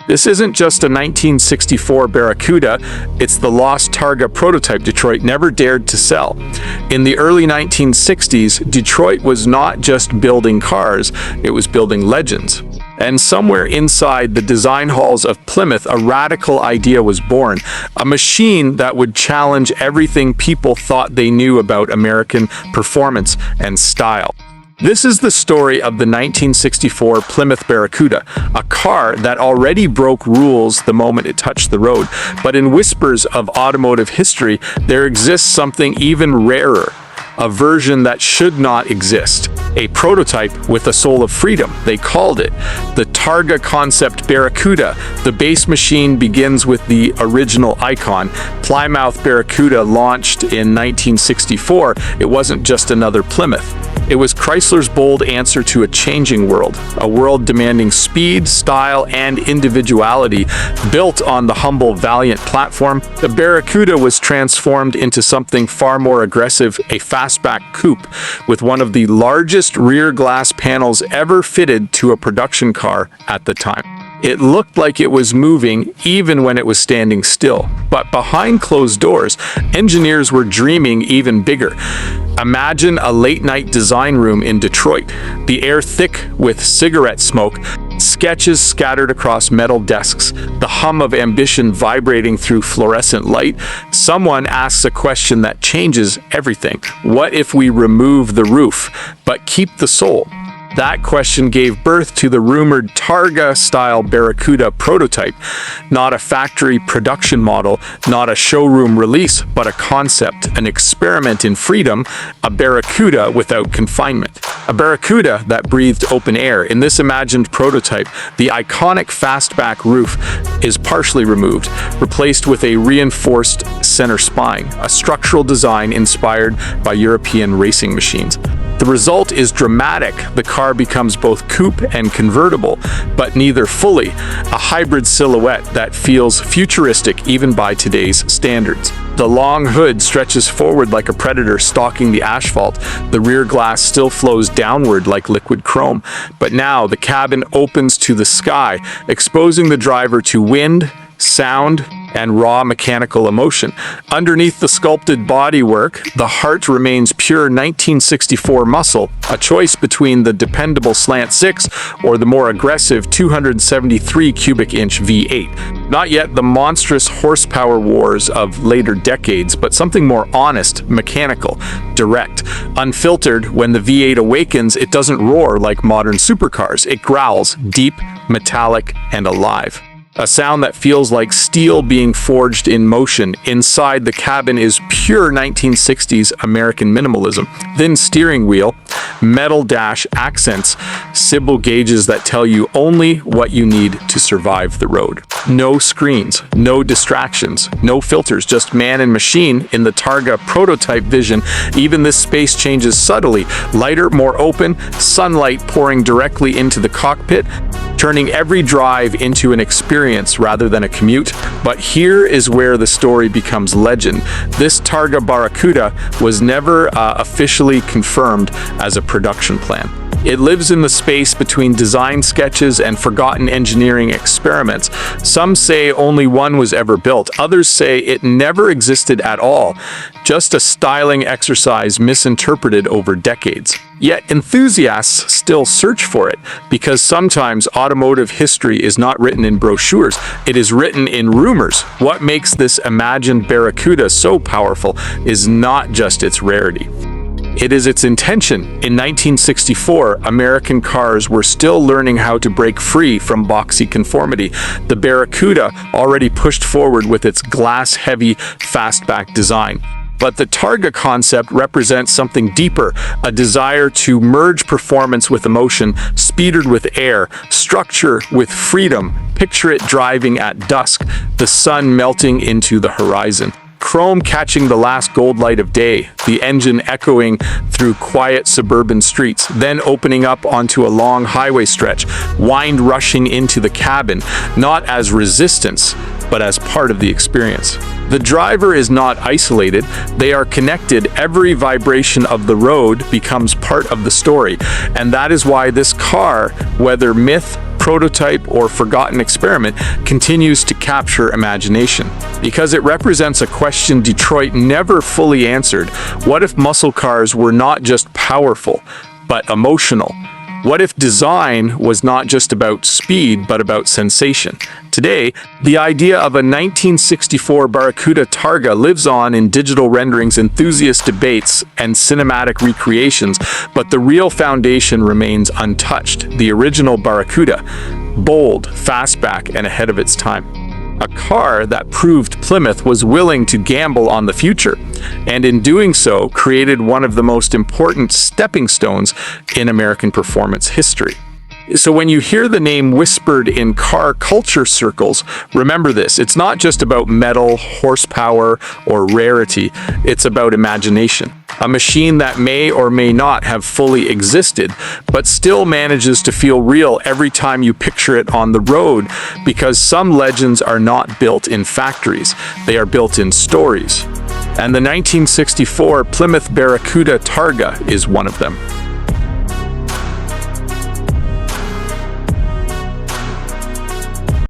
This isn't just a 1964 Barracuda, it's the lost Targa prototype Detroit never dared to sell. In the early 1960s, Detroit was not just building cars, it was building legends. And somewhere inside the design halls of Plymouth, a radical idea was born, a machine that would challenge everything people thought they knew about American performance and style. This is the story of the 1964 Plymouth Barracuda, a car that already broke rules the moment it touched the road. But in whispers of automotive history, there exists something even rarer, a version that should not exist. A prototype with a soul of freedom, they called it. The Targa concept Barracuda. The base machine begins with the original icon. Plymouth Barracuda launched in 1964. It wasn't just another Plymouth. It was Chrysler's bold answer to a changing world, a world demanding speed, style, and individuality. Built on the humble Valiant platform, the Barracuda was transformed into something far more aggressive, a fastback coupe, with one of the largest rear glass panels ever fitted to a production car at the time. It looked like it was moving even when it was standing still. But behind closed doors, engineers were dreaming even bigger. Imagine a late-night design room in Detroit, the air thick with cigarette smoke, sketches scattered across metal desks, the hum of ambition vibrating through fluorescent light. Someone asks a question that changes everything. What if we remove the roof, but keep the soul? That question gave birth to the rumored Targa-style Barracuda prototype. Not a factory production model, not a showroom release, but a concept, an experiment in freedom, a Barracuda without confinement. A Barracuda that breathed open air. In this imagined prototype, the iconic fastback roof is partially removed, replaced with a reinforced center spine, a structural design inspired by European racing machines. The result is dramatic. The car becomes both coupe and convertible, but neither fully. A hybrid silhouette that feels futuristic even by today's standards. The long hood stretches forward like a predator stalking the asphalt. The rear glass still flows downward like liquid chrome. But now the cabin opens to the sky, exposing the driver to wind, sound, and raw mechanical emotion. Underneath the sculpted bodywork, the heart remains pure 1964 muscle, a choice between the dependable slant 6 or the more aggressive 273 cubic inch V8. Not yet the monstrous horsepower wars of later decades, but something more honest, mechanical, direct, unfiltered. When the V8 awakens, it doesn't roar like modern supercars. It growls, deep, metallic, and alive. A sound that feels like steel being forged in motion. Inside the cabin is pure 1960s American minimalism. Thin steering wheel, metal dash accents, Sybil gauges that tell you only what you need to survive the road. No screens, no distractions, no filters, just man and machine in the Targa prototype vision. Even this space changes subtly. Lighter, more open, sunlight pouring directly into the cockpit, turning every drive into an experience rather than a commute. But here is where the story becomes legend. This Targa Barracuda was never officially confirmed as a production plan. It lives in the space between design sketches and forgotten engineering experiments. Some say only one was ever built. Others say it never existed at all. Just a styling exercise misinterpreted over decades. Yet enthusiasts still search for it, because sometimes automotive history is not written in brochures, it is written in rumors. What makes this imagined Barracuda so powerful is not just its rarity. It is its intention. In 1964, American cars were still learning how to break free from boxy conformity. The Barracuda already pushed forward with its glass-heavy fastback design. But the Targa concept represents something deeper, a desire to merge performance with emotion, speed with air, structure with freedom. Picture it driving at dusk, the sun melting into the horizon. Chrome catching the last gold light of day, the engine echoing through quiet suburban streets, then opening up onto a long highway stretch, wind rushing into the cabin, not as resistance, but as part of the experience. The driver is not isolated, they are connected. Every vibration of the road becomes part of the story, and that is why this car, whether myth, prototype, or forgotten experiment continues to capture imagination. Because it represents a question Detroit never fully answered. What if muscle cars were not just powerful, but emotional? What if design was not just about speed, but about sensation? Today, the idea of a 1964 Barracuda Targa lives on in digital renderings, enthusiast debates, and cinematic recreations, but the real foundation remains untouched. The original Barracuda, bold, fastback, and ahead of its time. A car that proved Plymouth was willing to gamble on the future, and in doing so, created one of the most important stepping stones in American performance history. So when you hear the name whispered in car culture circles, remember this: it's not just about metal, horsepower, or rarity, it's about imagination. A machine that may or may not have fully existed, but still manages to feel real every time you picture it on the road, because some legends are not built in factories, they are built in stories. And the 1964 Plymouth Barracuda Targa is one of them.